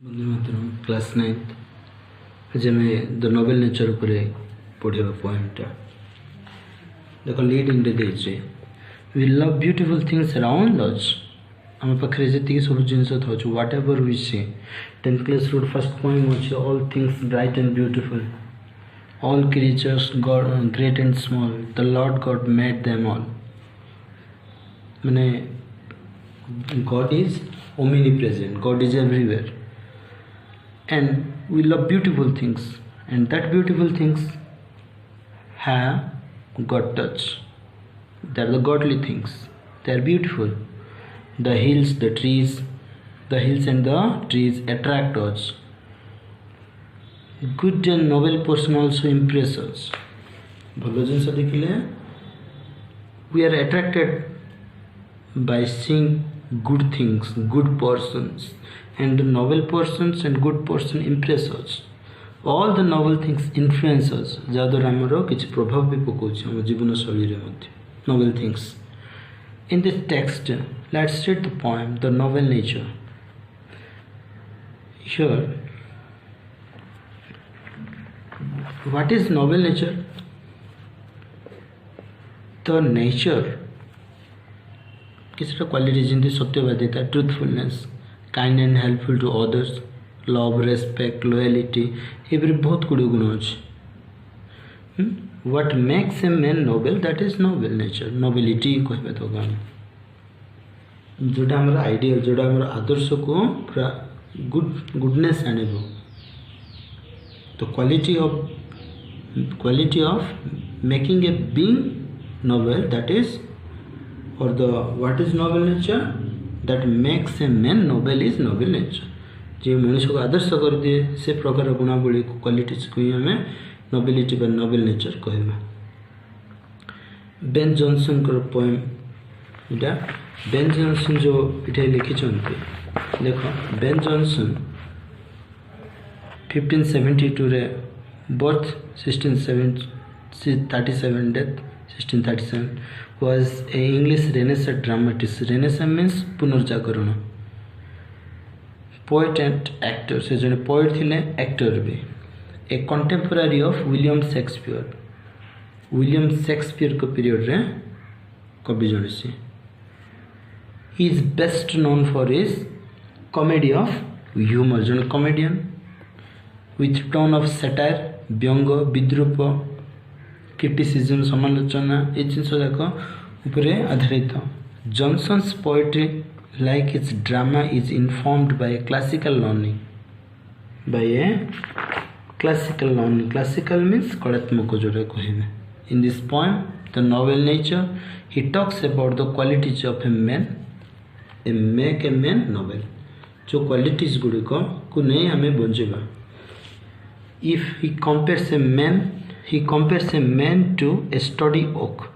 Class 9th आज आम the novel nature पर पढ़ा पोएमटा देख लीडिंग दे we love beautiful things around us आम पाखे जी सब जिन whatever we see 10th class रूट फर्स्ट पोएम अच्छे all things bright and beautiful all creatures God great and small the Lord God made them all माने God is omnipresent, God is everywhere, and we love beautiful things, and that beautiful things have God touch. They are the godly things. They are beautiful. The hills, the trees, the hills and the trees attract us. Good and noble person also impress us. भलो जिनस देखिले we are attracted by seeing good things, good persons, and the noble persons and good person impress us. All the noble things influence us. जहाँद्वारा आमर किसी प्रभाव भी पकाउछ हम जीवन शैली रे मध्य noble things. In this text, let's read the poem The Noble Nature. Here, what is noble nature? The nature किसी quality जमी सत्यवादिता truthfulness kind and helpful to others love respect loyalty ये बहुत गुड़ गुण अच्छे what makes a man noble that is noble nature nobility कहबे तो गान जोटा हमर आइडियल जोटा हमर आदर्श को पूरा गुडनेस आनेबो तो quality of making a being Nobel that is or the what is noble nature that makes a man noble is noble nature जे मनुष्य को आदर्श कर दिए से प्रकार गुणावली क्वालिटीज को ही हमें नोबिलिटी बा नोबल नेचर कहबा बेन जॉनसन कर पोएम इटा बेन जॉनसन जो इठे लिखि छन्ते देखो बेन जॉनसन 1572 रे birth 1637 death 1637 was a English Renaissance dramatist. Renaissance means पुनर्जागरण poet and actor से जने poet थिले actor भी a contemporary of William Shakespeare को period रे कवि जने से he is best known for his comedy of humor जने comedian with tone of satire व्यंग विद्रूप क्रिटिसिज्म समालोचना ये जिनस जाक उपरे आधारित Johnson's poetry like it's drama is informed by classical learning classical means कलात्मक जोड़ा कहबे in this poem the noble nature he talks about the qualities of a man a make a man noble जो qualities गुड़िक को नहीं हमें बंजेगा if he compares a man He compares a man to a sturdy oak,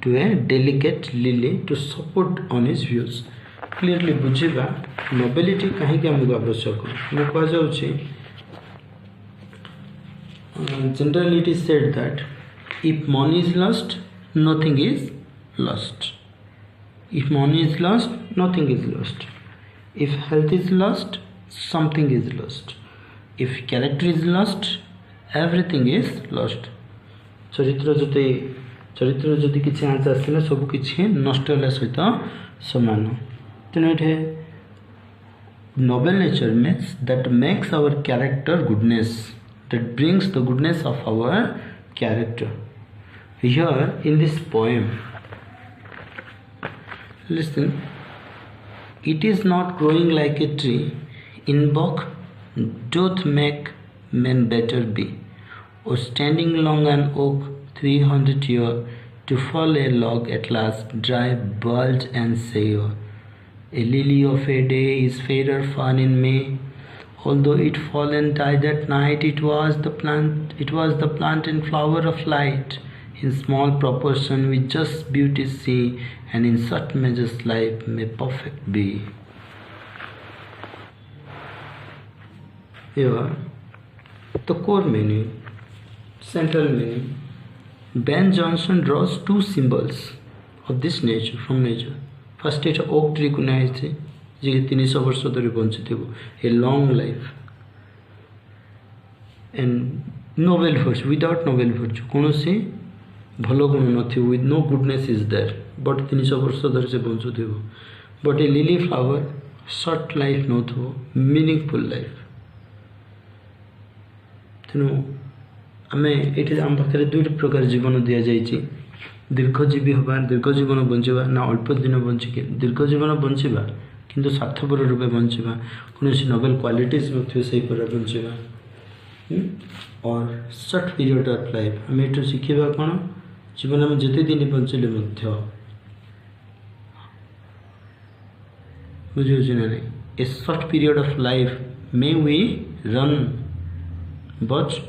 to a delicate lily to support on his views. Clearly बुझेगा nobility कहीं के हमको आवश्यक है मैं कह जाऊँगी generally it is said that if money is lost nothing is lost if money is lost nothing is lost if health is lost something is lost if character is lost everything is lost चरित्र जदि किसी आंच आसला सब किसी नष्ट होला सहित समान तेणु ये noble nature means that makes our character goodness that brings the goodness of our character here in this poem listen it is not growing like a tree in bulk doth make men better be, or standing long an oak 300 year, to fall a log at last, dry, bulge and sour. A lily of a day is fairer far in May, although it fall and die that night. It was the plant and flower of light, in small proportion with just beauty see, and in such measures life may perfect be. Here, the core meaning, central meaning. Ben Jonson draws two symbols of this nature from nature. First, it oak tree को नहीं जे 300 वर्ष धरी बंची a long life and noble virtue without noble virtue कौन सी भल गुण न with no goodness is there but 300 वर्ष धरी से बंचु but a lily flower short life no meaningful life तेणु आम ये आम पाखे दुईट प्रकार जीवन दि जाइए दीर्घजीवी हवा दीर्घ जीवन बंचवा ना अल्प दिन बंचिक दीर्घ जीवन बंचवा किंतु स्वार्थपर रूपे बंचवा कौन नोबेल क्वालिटीज बंचवा और शॉर्ट पीरियड ऑफ लाइफ आम ये शिखा कौन जीवन में जिते दिन बंचले बुझे ना नहीं a short period of life may we run but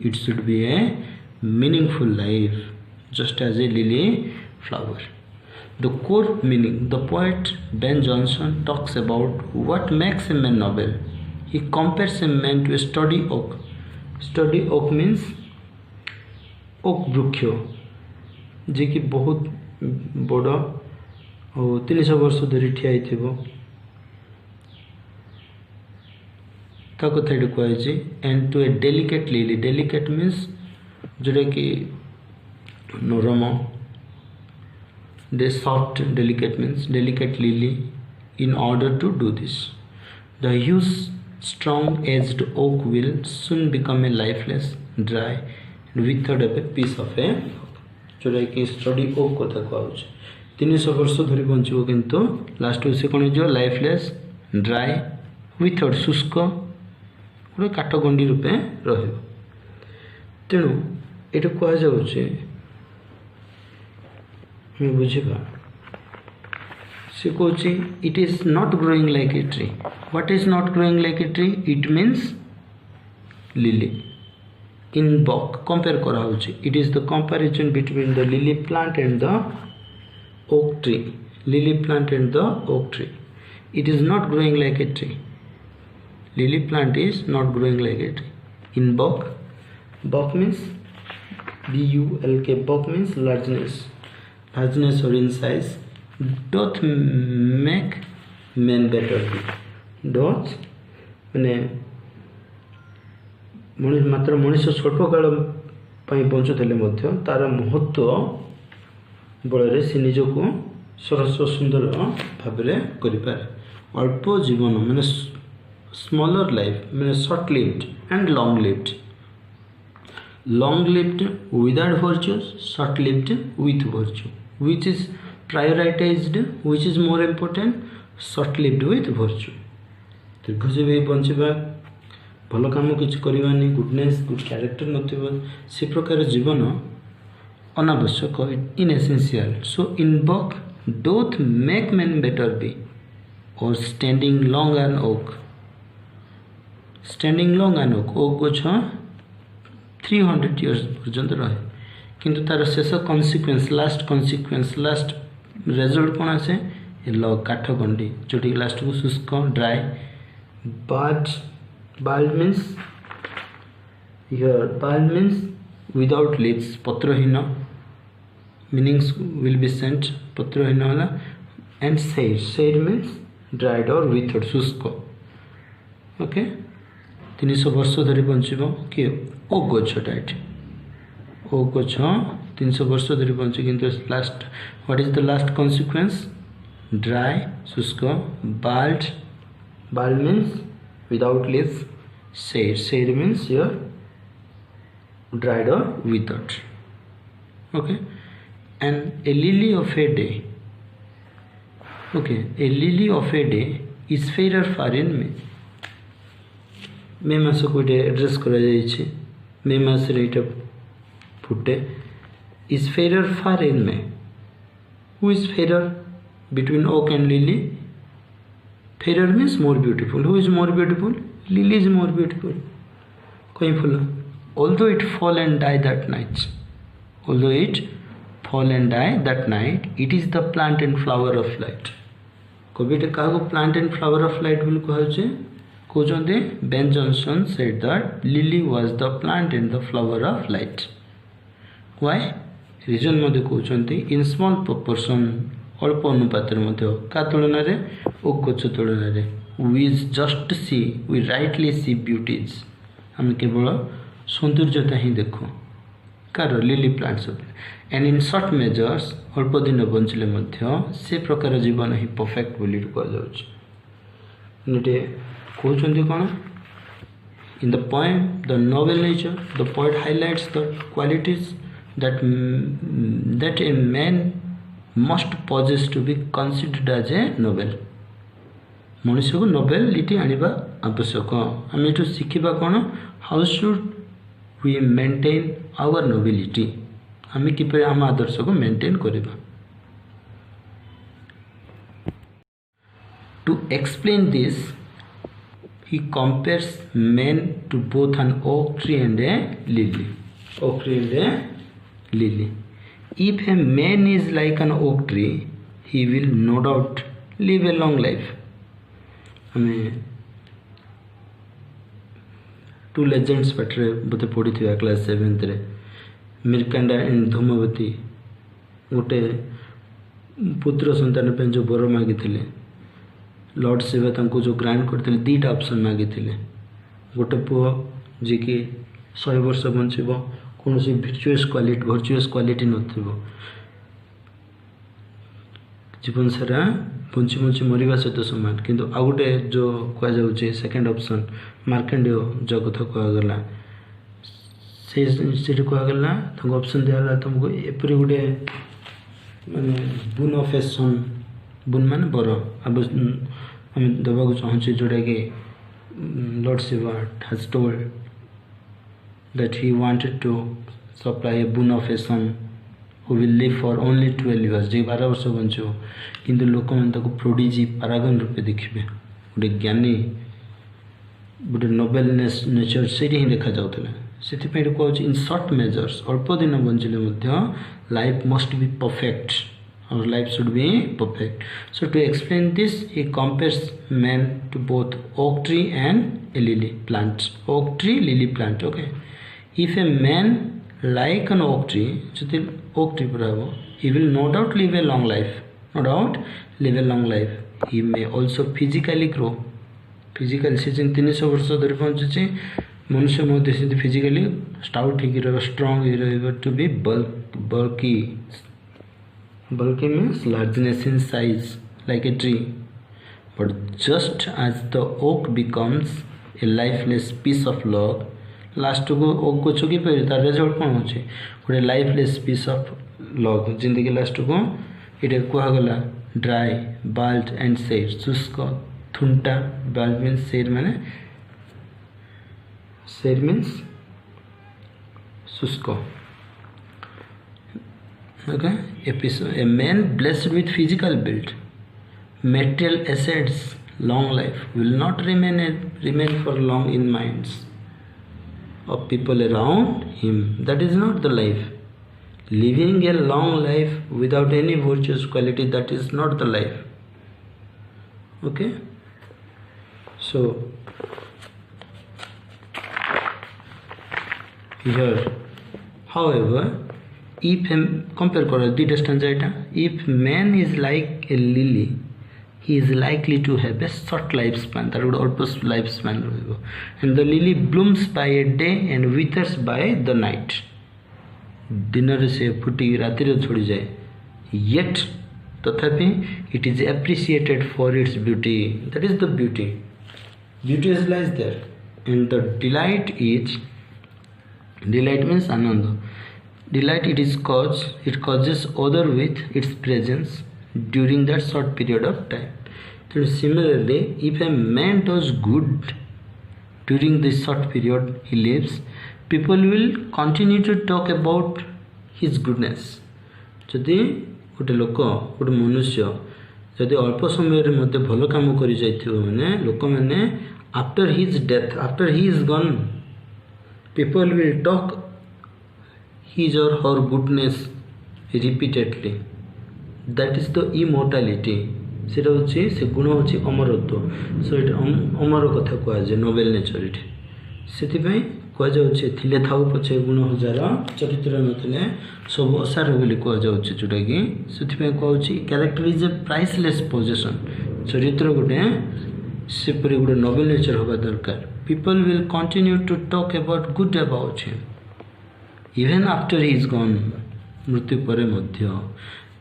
it should be a meaningful life just as a lily flower. The core meaning, the poet Ben Jonson talks about what makes a man noble. He compares a man to a sturdy oak. Sturdy oak means oak वृक्ष जे कि बहुत बड़ और 300 वर्ष धरी ठिया थी कथा ये कहुई and to a delicate lily delicate means जोटा कि नरम दे soft delicate means delicate lily in order to do this the huge strong aged oak will soon become a lifeless dry without a piece of a जोटा कि study okay कथा कहूँ 300 वर्ष धरी बंचो किंतु लास्ट से कौन हो लाइफलेस ड्राई विथआउट शुष्क गोटे काठगंडी रूपे तेणु ये कहुचे बुझा सी कौच it is not growing like a tree what is not growing like a tree it means lily in bulk compare करा it is the comparison between the lily plant and the oak tree lily plant and the oak tree it is not growing like a tree lily plant is not growing like it in bulk means bulk bulk means largeness or in size doth make men better doth माने मात्र मनुष्य छोट काल बंचुले तार महत्व बल से निजक सरस सुंदर भाव करें अल्प जीवन माने smaller life means short lived and long lived without virtues short lived with virtue which is prioritized which is more important short lived with virtue दीर्घजीवी बंचवा भल काम किसी करवानी गुडनेस गुड कैरेक्टर नथिबो से प्रकार जीवन अनावश्यक inessential so in bulk doth make man better be or standing long an oak standing long an oak गछ 300 years पर्यंत रहे किंतु तार शेष कन्सिक्वेन्स लास्ट रिजल्ट कौन आसे काठ गंडी जोटी लास्ट को शुष्क dry bald means without leaves पत्रहीन मीनिंग्स विल बी सेंट पत्रहीन वाला and sere means dried or without शुष्क ओके 300 वर्ष धरी बंचब किए ओक गछटा ये ओक गछ 300 वर्ष धरी बंचे किंतु last what is the last consequence dry शुष्क bald means without leaves sere means your dried or withered. Okay, and a lily of a day. Okay, a lily of a day is fairer far in May. May मास को address करा जाइए May मास फुटे is fairer far in May who is fairer between oak and lily fairer means more beautiful who is more beautiful lily is more beautiful कहीं फुल although it fall and die that night it is the plant and flower of light कविटे क्या plant and flower of light बोल कहे कहते Ben Jonson said that lily was the plant and the flower of light why reason मध्य कहते in small proportion अल्प अनुपात क्या तुलन oak गच तुलन we just see we rightly see beauties आम केवल सौंदर्यता ही देखु कार lily plants and in short measures अल्प दिन बंचले से प्रकार जीवन ही परफेक्ट बोली कहते कौन in the poem the noble nature the poet highlights the qualities that a man must possess to be considered as a noble मनुष्य को नोबेलिटी आनिबा आवश्यक आम ये शिखा कौन how should we maintain our nobility आम किपर आम आदर्श को मेंटेन करबा to explain this he compares men to both an oak tree and a lily. Oak tree and a lily. If a man is like an oak tree, he will no doubt live a long life. हमें to legends पठरे बोते पढ़ी थी class 7th रे मिरकांडा and धूमवती गोटे पुत्र संतान पे जो वर मागी थिले लॉर्ड शिवा तांको जो ग्रांट करते दीटा ऑप्शन मागी थिले गोटे पुओ जी कि 100 वर्ष बंचब कौन सी वर्चुअस क्वालिटी नथिबो जीवन सारा बंची बंची मरिबा सहित समान किंतु आ गोटे जो कह जाउचे सेकंड ऑप्शन मार्केंडेय जो कथा कह गला से कह गला तांको ऑप्शन दिया तुमको एपरी गोटे माने बुन ऑफ ए सन बुन माने बर अब हम देवा चाहूँ जोटा कि lord Shiva has told that he wanted to supply a boon of a son who will live for only 12 years जे 12 वर्ष बंचो किंतु लोक मैंने प्रोडिजी पारागन रूपे देखिए गोटे ज्ञानी गोटे नोबेलनेस नेचर से ही देखा जाऊला से कहूँ इन सर्ट मेजर्स अल्प दिन बंचले life must be perfect our life should be perfect. So to explain this he compares man to both oak tree and a lily plant. Oak tree, lily plant. Okay, if a man like an oak tree जति oak tree पढ़ाबो he will no doubt live a long life. No doubt live a long life. He may also physically grow. Physically से जिन 300 वर्ष धरि पहुँचे मनुष्य मध्य से physically stout ही रहे strong ही रहे to be bulky. Bulky means largeness in size like a tree, but just as the oak becomes a lifeless piece of log, last को oak को चुकी पे तार result कौन होचे गोटे lifeless piece of log जिंदगी last को इटे कुहा गला dry, bald and sere शुष्क थुंटा bald means sere माने sere means शुष्क okay a man blessed with physical build material assets long life will not remain for long in minds of people around him. That is not the life. Living a long life without any virtuous quality, that is not the life. Okay, so here however if compare करो दुईटा stanza Etah if man is like a lily he is likely to have a short lifespan that would almost lifespan and the lily blooms by a day and withers by the night दिन रे से फुटी राति रे छोड़ी जाए yet तथापि it is appreciated for its beauty. That is the beauty lies there and the delight means ananda. Delight it causes other with its presence during that short period of time. So similarly, if a man does good during this short period he lives, people will continue to talk about his goodness. जदि गोटे लोक गोटे मनुष्य जदि अल्प समय मध्य भल काम कर माने लोक मैंने after his death after he is gone people will talk his or her goodness repeatedly. That is the immortality. सेटा होची से गुण होची अमरत्व. सो इट अमर कथा कह जे नोबेल नेचर इट सेति पई କୁହାଯାଉଛି ଥିଲେ ଥାଉ ପଛେ ଗୁଣ ହଜାର ଚରିତ୍ର ନଥିଲେ ସବୁ ଅସାର ବୋଲି କୁହାଯାଉଛି, ଯେଉଁଟାକି ସେଥିପାଇଁ କୁହାଯାଉଛି କ୍ୟାରେକ୍ଟର ଇଜ୍ ଏ ପ୍ରାଇସଲେସ୍ ପୋଜେସନ୍। ଚରିତ୍ର ଗୋଟେ ସେପରି ଗୋଟେ ନୋବେଲ ନେଚର ହେବା ଦରକାର। People will continue to talk about good about him even after he is gone. ମୃତ୍ୟୁ ପରେ ମଧ୍ୟ।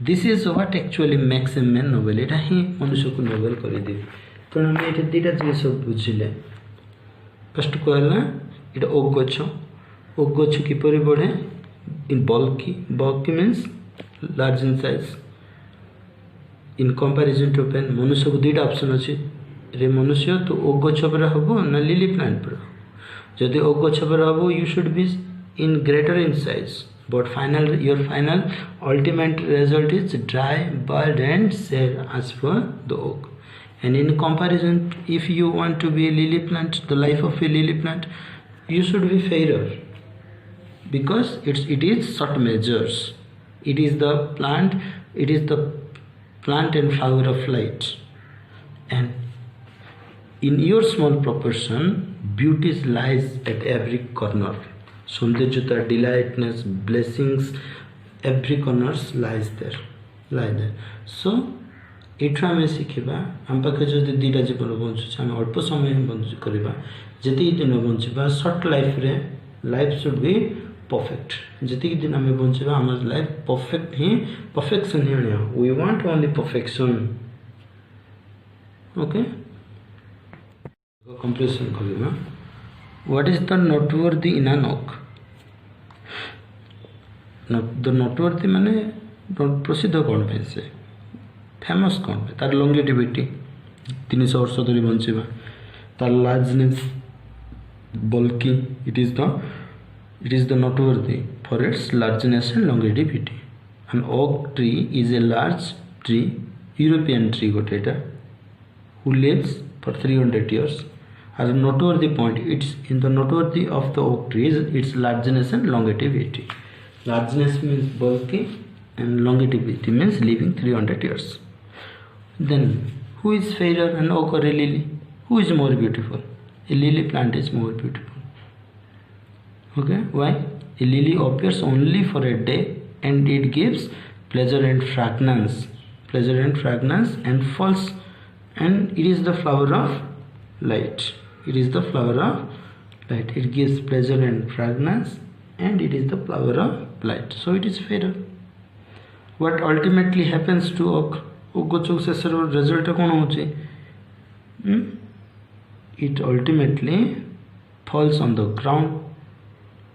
This is what actually makes a man noble. ଏଇଟା ହିଁ ମନୁଷ୍ୟକୁ ନୋବେଲ କରିଦିଏ। ତେଣୁ ଆମେ ଏଠି ଦୁଇଟା ଜିନିଷ ବୁଝିଲେ। ଫାର୍ଷ୍ଟ କୁହାହେଲା এটা ওক গছ কিপରି বଢ଼ে in bulky means large in size in comparison to pen. ମନୁଷ୍ୟକୁ ଦୁଇଟା ଅପସନ୍ ଅଛି, ରେ ମନୁଷ୍ୟ ତୁ ওক ଗଛ ପରେ ହେବ ନା ଲିଲି ପ୍ଲାଣ୍ଟ ପରେ ହେବ। ଯଦି ওক ଗଛ ପରେ ହେବ you should be in greater in size, but your final ultimate result is dry, bald and sere as per the oak. And in comparison, if you want to be a lily plant, the life of a lily plant, you should be fairer because it is short measures. It is the plant and flower of light, and in your small proportion beauty lies at every corner. Saundaryata, delightness, blessings, every corners lie there. So ଏଠୁ ଆମେ ଶିଖିବା ଆମ ପାଖରେ ଯଦି ଦୁଇଟା ଜୀବନ ବଞ୍ଚୁଛି ଆମେ ଅଳ୍ପ ସମୟ କରିବା, ଯେତିକି ଦିନ ବଞ୍ଚିବା ସର୍ଟ ଲାଇଫ୍ରେ ଲାଇଫ୍ ସୁଡ୍ ବି ପରଫେକ୍ଟ। ଯେତିକି ଦିନ ଆମେ ବଞ୍ଚିବା ଆମ ଲାଇଫ୍ ପରଫେକ୍ସନ୍ ହିଁ ଆଣିବା। We want only perfection. Okay, comparison କରିବା। What is the noteworthy in an oak. The noteworthy माने प्रसिद्ध कौन पे से फेमस कौन पे तार लॉन्गेटिविटी 300 वर्ष धरी बंचेबा, तार largeness, bulky, it is the noteworthy for its largeness and longevity. An oak tree is a large tree, European tree गोटेटा, who lives for 300 years. As a noteworthy point, it's in the noteworthy of the oak tree is its largeness and longevity. Largeness means bulky and longevity means living 300 years. Then who is fairer, an oak or a lily? Who is more beautiful? A lily plant is more beautiful. Okay, why? A lily appears only for a day and it gives pleasure and fragrance and falls, and it is the flower of light. It is the flower of light. It gives pleasure and fragrance and it is the flower of light. So it is fairer. What ultimately happens to oak? Oak gachok sesar result kon hoche? It ultimately falls on the ground.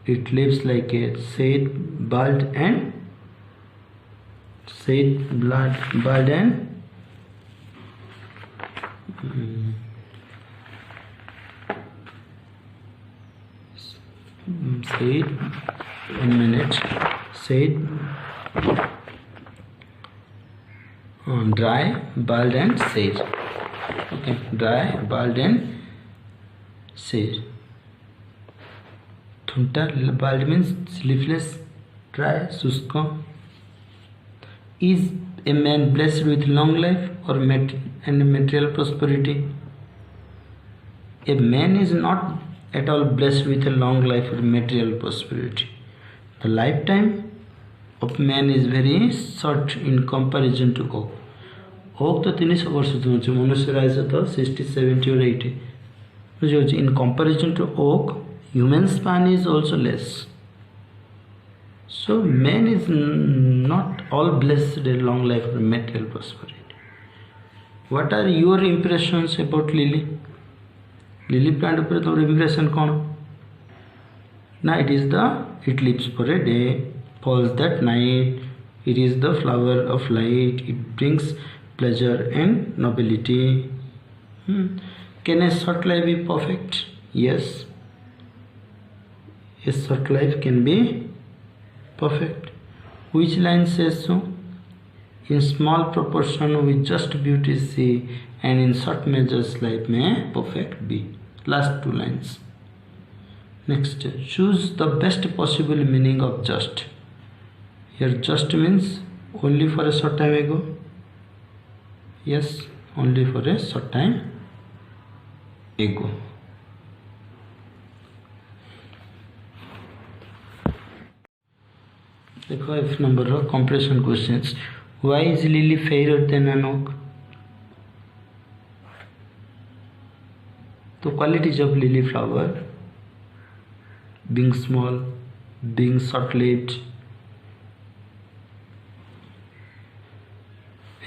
It lives like a sad, bald and sad dry, bald and sad. Okay, dry, bald and sad. Thunta, bald means leafless, dry, shushka. Is a man blessed with long life or and material prosperity? A man is not at all blessed with a long life or material prosperity. The lifetime of man is very short in comparison to oak. Oak तो 300 वर्ष तो मनुष्य आयु तो 60, 70 or 80 बुझे। In comparison to oak, human span is also less. So man is not all blessed with a long life or material prosperity. What are your impressions about lily? Lily plant ऊपर तो impression कौन? ना it lives for a day, falls that night. It is the flower of light. It brings pleasure and nobility. Can a short life be perfect? Yes. A short life can be perfect. Which line says so? In small proportion we just beauty see, and in short measures life may perfect be. Last two lines. Next, choose the best possible meaning of just. Here just means only for a short time ago. Yes, only for a short time ago. देखो F number of comparison questions. Why is lily fairer than an oak? The qualities of lily flower: being small, being short-lived,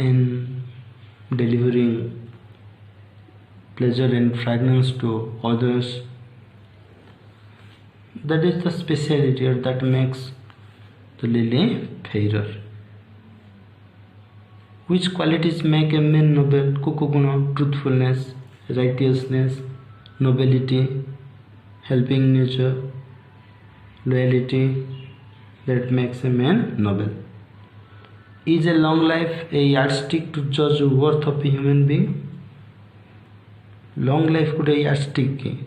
and delivering pleasure and fragrance to others. That is the speciality or that makes the lily fairer. Which qualities make a man noble? Kukuguna: truthfulness, righteousness, nobility, helping nature, loyalty, that makes a man noble. Is a long life a yardstick to judge the worth of a human being? Long life could a yardstick की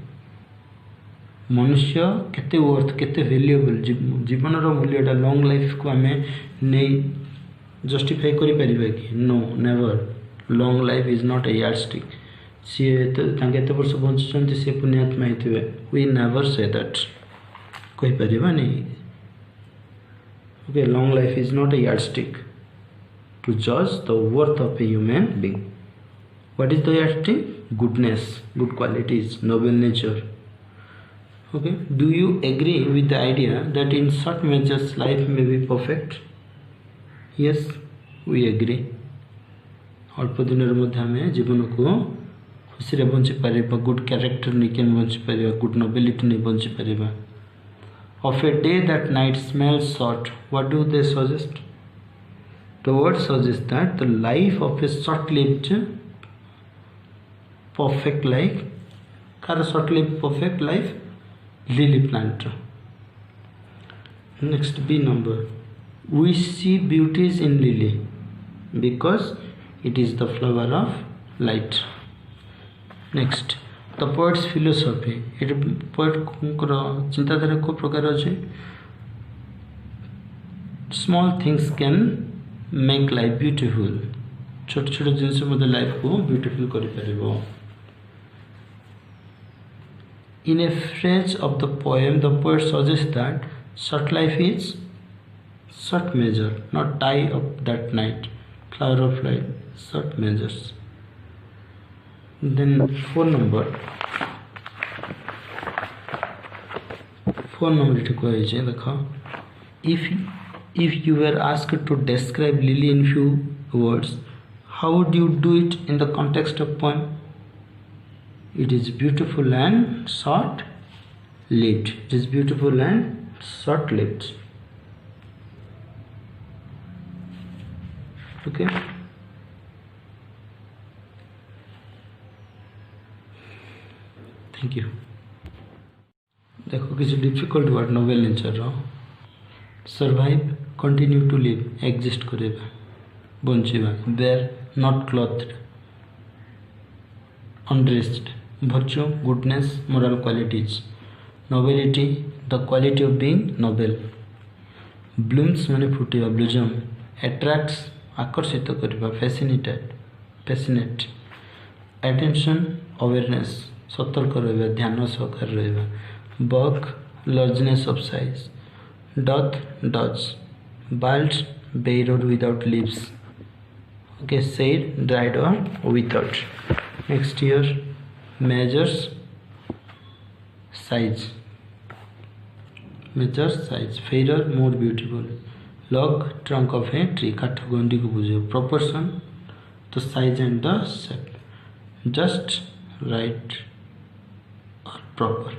मनुष्य केते worth केते valuable जीवन रो मूल्यटा long life को हमें नहीं justify करि परिबा कि no never long life is not a yardstick सी तांके एते वर्ष बंचछन्ति से पुण्यात्मा हेतिबे वी नेवर से दैट कहि परिबा नहीं okay long life is not a yardstick to जज the worth of a human being what is the yardstick goodness good qualities noble nature okay do you agree with the idea that in short measures life may be perfect yes we agree अल्प दिन मध्य आम जीवन को खुशी बंची पार good character नहीं बंची पार गुड नोबिलिटी नहीं बंची पार of a day that night smells short what do they suggest the word suggests that the life of a short-lived perfect life car short-lived perfect life lily plant. Next B number we see beauties in lily because it is the flower of light. Next the poet's philosophy it poet चिंताधारा को प्रकार अच्छे small things can make life beautiful छोट छोट जिनस मध्य life को beautiful करि परिबो. In a phrase of the poem, the poet suggests that short life is short measure, not die of that night, flower of light, short measures. Then 4 number it is देखो if you were asked to describe lily in few words, how would you do it in the context of poem? It is beautiful and short-lived. It is beautiful and short-lived. Okay. Thank you. देखो किसी difficult word noble nature survive continue to live exist करेगा बंचेगा bare not clothed undressed virtue goodness moral qualities nobility the quality of being noble blooms माने फुटिबा blossom attracts आकर्षित करिबा fascinate attention awareness सतर्क रहबा ध्यान सहकार रहबा bulk largeness of size doth dodge bald bare or without leaves okay shade dried or withered. Next year measures size fairer more beautiful log trunk of a tree काठ गोंडी को बुझे proportion the size and the shape just right or proper.